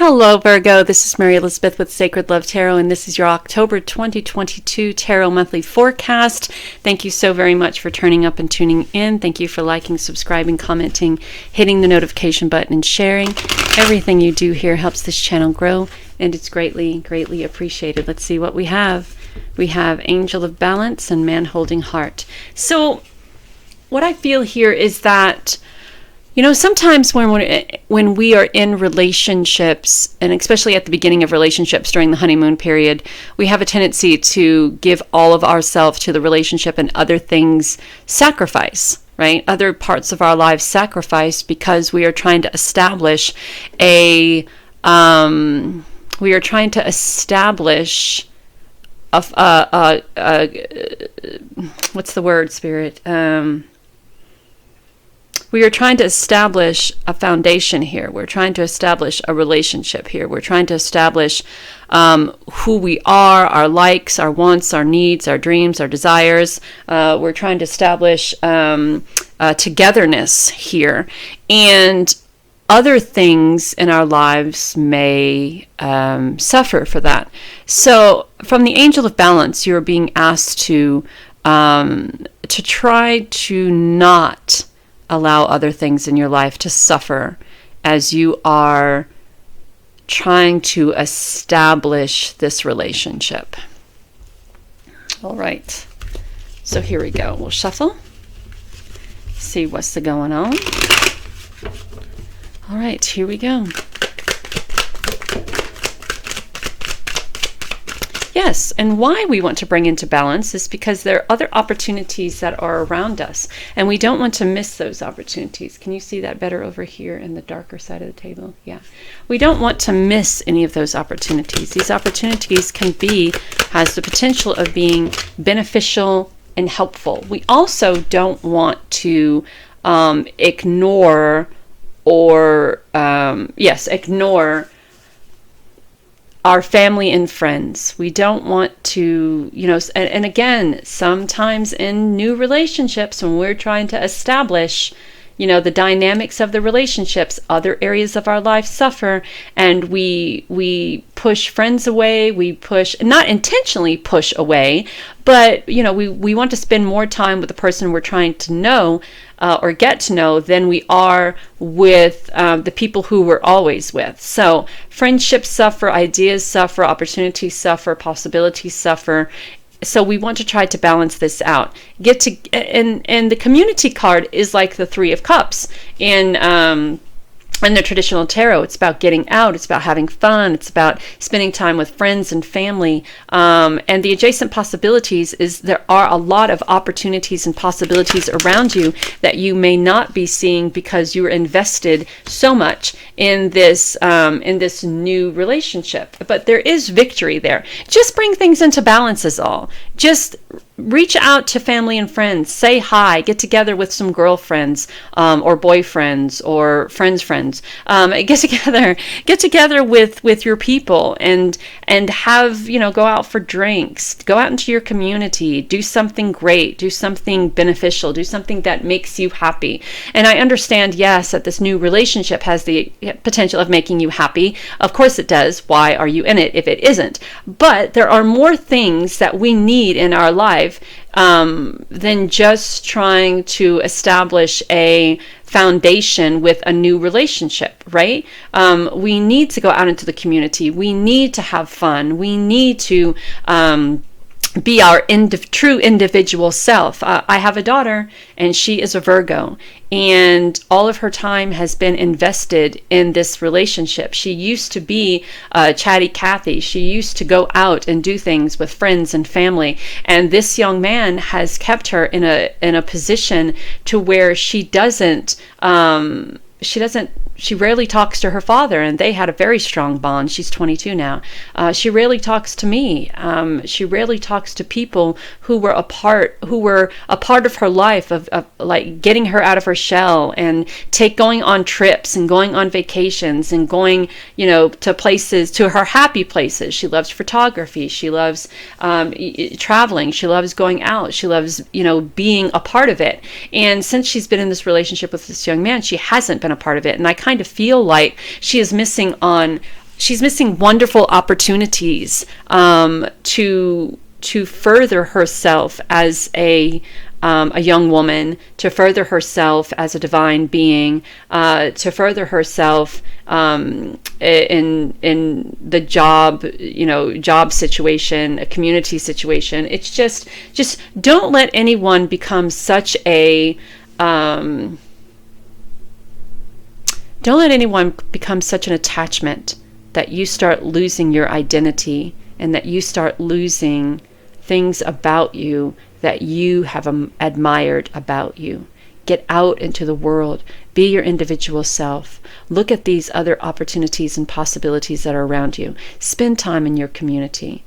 Hello Virgo, this is Mary Elizabeth with Sacred Love Tarot, and this is your October 2022 Tarot Monthly Forecast. Thank you so very much for turning up and tuning in. Thank you for liking, subscribing, commenting, hitting the notification button, and sharing. Everything you do here helps this channel grow, and it's greatly, greatly appreciated. Let's see what we have. We have Angel of Balance and Man Holding Heart. So what I feel here is that sometimes when we are in relationships, and especially at the beginning of relationships during the honeymoon period, we have a tendency to give all of ourselves to the relationship and other things sacrifice, right? Other parts of our lives sacrifice because we are trying to establish what's the word, Spirit? We are trying to establish a foundation here. We're trying to establish a relationship here. We're trying to establish who we are, our likes, our wants, our needs, our dreams, our desires. We're trying to establish togetherness here. And other things in our lives may suffer for that. So from the Angel of Balance, you're being asked to try to not allow other things in your life to suffer as you are trying to establish this relationship. All right. So here we go. We'll shuffle. See what's going on. All right, here we go. Yes, and why we want to bring into balance is because there are other opportunities that are around us, and we don't want to miss those opportunities. Can you see that better over here in the darker side of the table? Yeah. We don't want to miss any of those opportunities. These opportunities has the potential of being beneficial and helpful. We also don't want to ignore our family and friends. We don't want to, and again, sometimes in new relationships, when we're trying to establish, the dynamics of the relationships, other areas of our life suffer, and we push friends away, not intentionally push away, but, we want to spend more time with the person we're trying to know or get to know than we are with the people who we're always with. So friendships suffer, ideas suffer, opportunities suffer, possibilities suffer. So we want to try to balance this out. And the community card is like the Three of Cups in the traditional tarot. It's about getting out. It's about having fun. It's about spending time with friends and family. And the adjacent possibilities is there are a lot of opportunities and possibilities around you that you may not be seeing because you are invested so much in this new relationship. But there is victory there. Just bring things into balance is all. Just reach out to family and friends, say hi, get together with some girlfriends or boyfriends or friends. Get together with your people and have, go out for drinks, go out into your community, do something great, do something beneficial, do something that makes you happy. And I understand, yes, that this new relationship has the potential of making you happy. Of course it does. Why are you in it if it isn't? But there are more things that we need in our life than just trying to establish a foundation with a new relationship, right? We need to go out into the community. We need to have fun. We need to be our true individual self. I have a daughter, and she is a Virgo, and all of her time has been invested in this relationship. She used to be chatty Cathy. She used to go out and do things with friends and family, and this young man has kept her in a position to where she rarely talks to her father, and they had a very strong bond. She's 22 now. She rarely talks to me. She rarely talks to people who were a part of her life, of like getting her out of her shell and going on trips and going on vacations and going, to places, to her happy places. She loves photography. She loves traveling. She loves going out. She loves, being a part of it. And since she's been in this relationship with this young man, she hasn't been a part of it. And I kind of feel like she is missing on she's missing wonderful opportunities to further herself as a young woman, to further herself as a divine being, to further herself in the job situation, a community situation. It's just don't let anyone become such a don't let anyone become such an attachment that you start losing your identity and that you start losing things about you that you have admired about you. Get out into the world. Be your individual self. Look at these other opportunities and possibilities that are around you. Spend time in your community.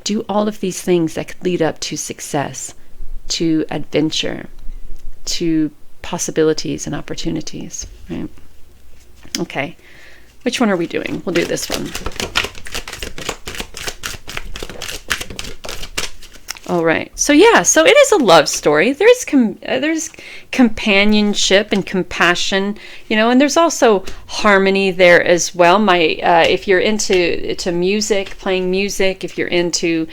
Do all of these things that could lead up to success, to adventure, to possibilities and opportunities. Right? Okay. Which one are we doing? We'll do this one. All right. So yeah, so it is a love story. There's companionship and compassion, and there's also harmony there as well. If you're into music, playing music, if you're into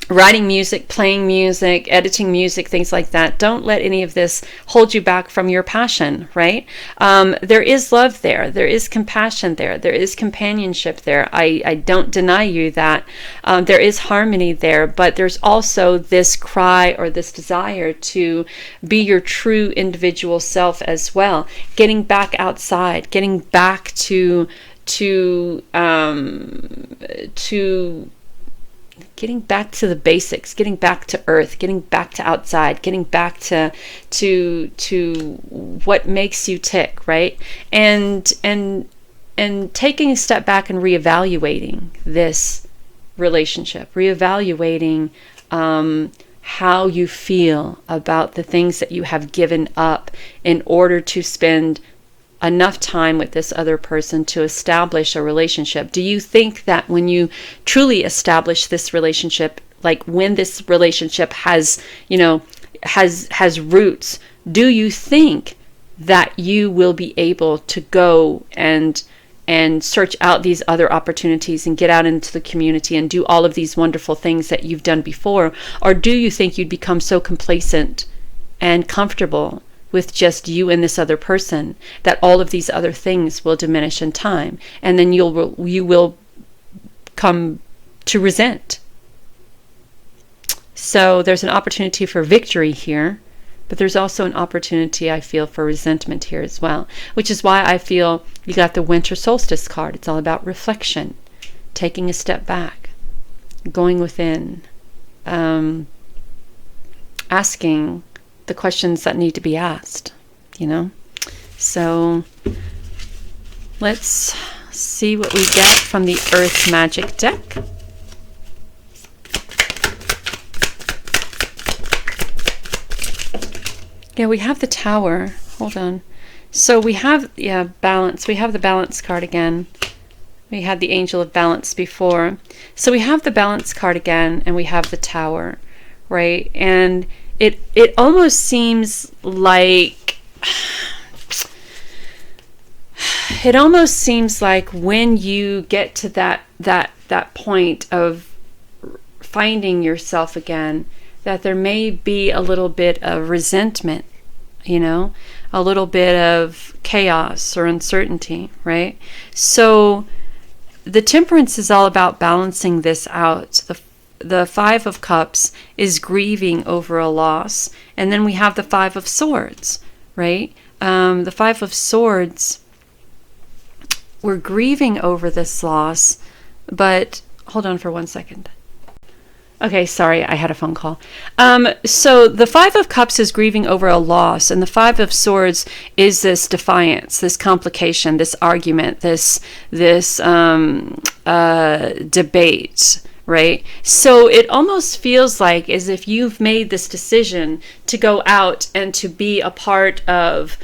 writing music, playing music, editing music, things like that, don't let any of this hold you back from your passion, right? There is love there. There is compassion there. There is companionship there. I don't deny you that. There is harmony there, but there's also this cry or this desire to be your true individual self as well. Getting back outside, getting back to getting back to the basics, getting back to earth, getting back to outside, getting back to what makes you tick, right? And taking a step back and reevaluating this relationship, reevaluating how you feel about the things that you have given up in order to spend enough time with this other person to establish a relationship. Do you think that when you truly establish this relationship, like when this relationship has roots, do you think that you will be able to go and search out these other opportunities and get out into the community and do all of these wonderful things that you've done before? Or do you think you'd become so complacent and comfortable with just you and this other person that all of these other things will diminish in time, and then you will come to resent? So there's an opportunity for victory here, but there's also an opportunity, I feel, for resentment here as well, which is why I feel you got the winter solstice card. It's all about reflection, taking a step back, going within, asking the questions that need to be asked, So let's see what we get from the Earth Magic deck. Yeah, we have the Tower. Hold on. So we have, balance. We have the Balance card again. We had the Angel of Balance before. So we have the Balance card again, and we have the Tower, right? And it almost seems like when you get to that point of finding yourself again, that there may be a little bit of resentment, a little bit of chaos or uncertainty, right? So the Temperance is all about balancing this out. The Five of Cups is grieving over a loss. And then we have the Five of Swords, right? The Five of Swords, we're grieving over this loss, but hold on for 1 second. Okay, sorry, I had a phone call. So the Five of Cups is grieving over a loss, and the Five of Swords is this defiance, this complication, this argument, this debate, right? So it almost feels like as if you've made this decision to go out and to be a part of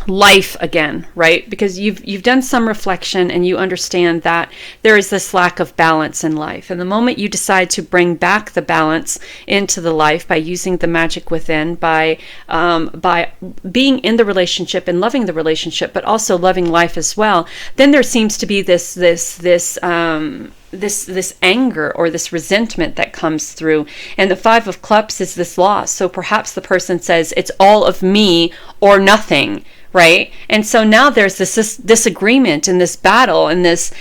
life again, right? Because you've done some reflection and you understand that there is this lack of balance in life. And the moment you decide to bring back the balance into the life by using the magic within, by being in the relationship and loving the relationship, but also loving life as well, then there seems to be this anger or this resentment that comes through. And the Five of Cups is this loss. So perhaps the person says, it's all of me or nothing, right? And so now there's this disagreement and this battle and this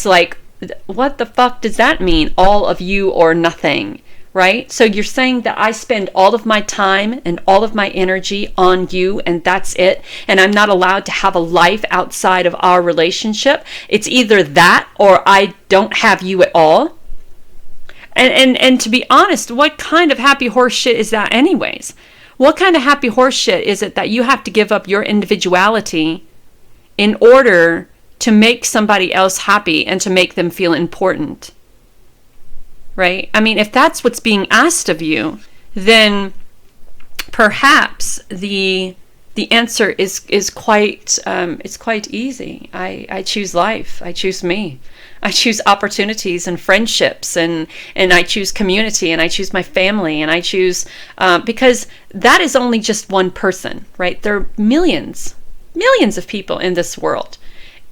like, what the fuck does that mean? All of you or nothing, right? So you're saying that I spend all of my time and all of my energy on you and that's it, and I'm not allowed to have a life outside of our relationship. It's either that or I don't have you at all. And to be honest, what kind of happy horse shit is that anyways? What kind of happy horse shit is it that you have to give up your individuality in order to make somebody else happy and to make them feel important? Right? I mean, if that's what's being asked of you, then perhaps the answer is quite it's quite easy. I choose life. I choose me. I choose opportunities and friendships, and I choose community, and I choose my family, and I choose because that is only just one person, right? There are millions of people in this world,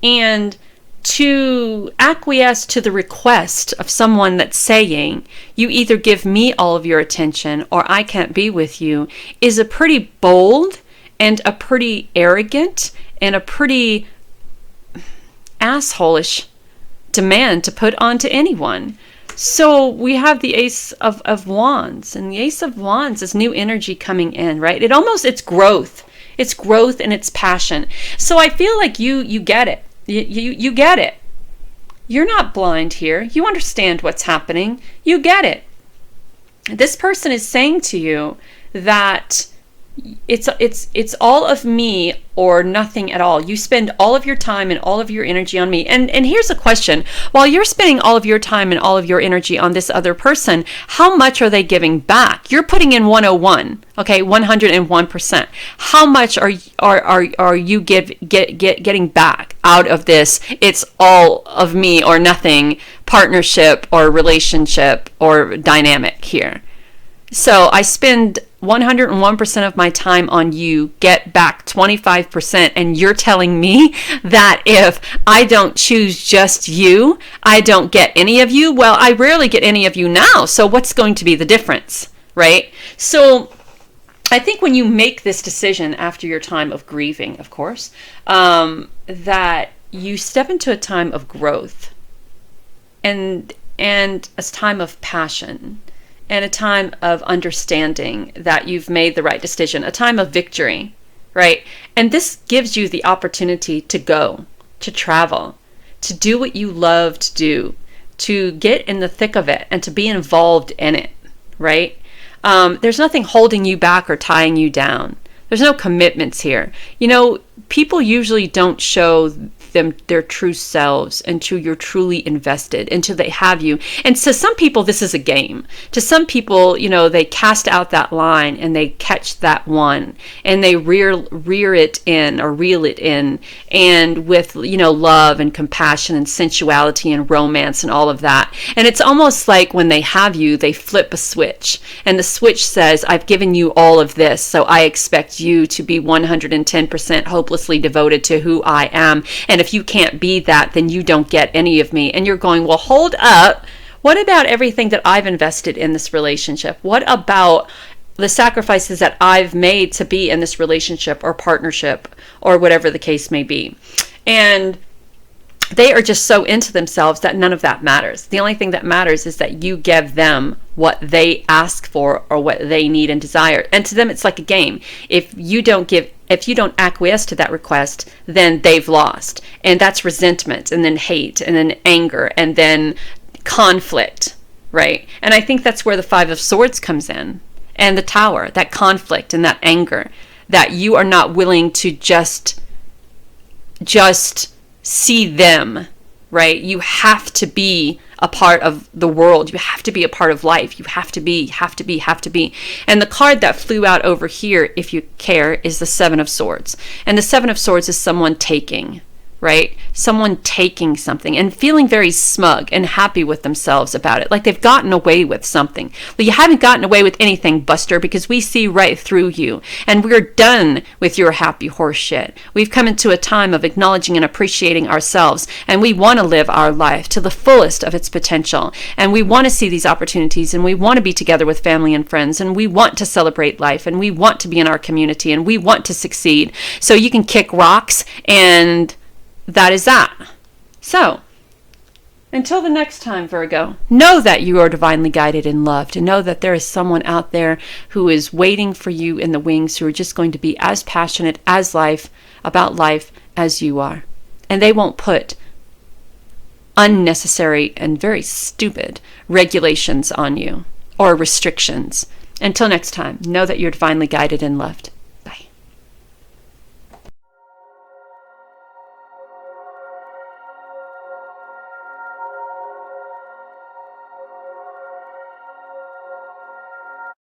and to acquiesce to the request of someone that's saying, you either give me all of your attention or I can't be with you, is a pretty bold and a pretty arrogant and a pretty asshole-ish demand to put onto anyone. So we have the Ace of Wands, and the Ace of Wands is new energy coming in, right? It's growth. It's growth and it's passion. So I feel like you get it. You get it. You're not blind here. You understand what's happening. You get it. This person is saying to you that it's all of me or nothing at all. You spend all of your time and all of your energy on me. And here's a question. While you're spending all of your time and all of your energy on this other person, how much are they giving back? You're putting in 101, okay, 101%. How much are you getting back out of this it's all of me or nothing partnership or relationship or dynamic here? So I spend 101% of my time on you, get back 25%, and you're telling me that if I don't choose just you, I don't get any of you? Well, I rarely get any of you now, so what's going to be the difference, right? So I think when you make this decision after your time of grieving, of course, that you step into a time of growth and a time of passion, and a time of understanding that you've made the right decision, a time of victory, right? And this gives you the opportunity to go, to travel, to do what you love to do, to get in the thick of it and to be involved in it, right? There's nothing holding you back or tying you down. There's no commitments here. You know, people usually don't show them their true selves until you're truly invested, until they have you. And to some people, this is a game. To some people, you know, they cast out that line and they catch that one and they rear it in or reel it in, and with, you know, love and compassion and sensuality and romance and all of that. And it's almost like when they have you, they flip a switch, and the switch says, I've given you all of this, so I expect you to be 110% hopelessly devoted to who I am. And if you can't be that, then you don't get any of me. And you're going, well, hold up. What about everything that I've invested in this relationship? What about the sacrifices that I've made to be in this relationship or partnership or whatever the case may be? And they are just so into themselves that none of that matters. The only thing that matters is that you give them what they ask for or what they need and desire. And to them, it's like a game. If you don't acquiesce to that request, then they've lost. And that's resentment, and then hate, and then anger, and then conflict, right? And I think that's where the Five of Swords comes in, and the Tower, that conflict and that anger, that you are not willing to just see them, right? You have to be a part of the world. You have to be a part of life. You have to be. And the card that flew out over here, if you care, is the Seven of Swords. And the Seven of Swords is someone taking, right? Someone taking something and feeling very smug and happy with themselves about it, like they've gotten away with something. Well, you haven't gotten away with anything, Buster, because we see right through you, and we're done with your happy horse shit. We've come into a time of acknowledging and appreciating ourselves, and we want to live our life to the fullest of its potential, and we want to see these opportunities, and we want to be together with family and friends, and we want to celebrate life, and we want to be in our community, and we want to succeed. So you can kick rocks, and that is that. So, until the next time, Virgo, know that you are divinely guided and loved, and know that there is someone out there who is waiting for you in the wings, who are just going to be as passionate about life as you are. And they won't put unnecessary and very stupid regulations on you or restrictions. Until next time, know that you're divinely guided and loved.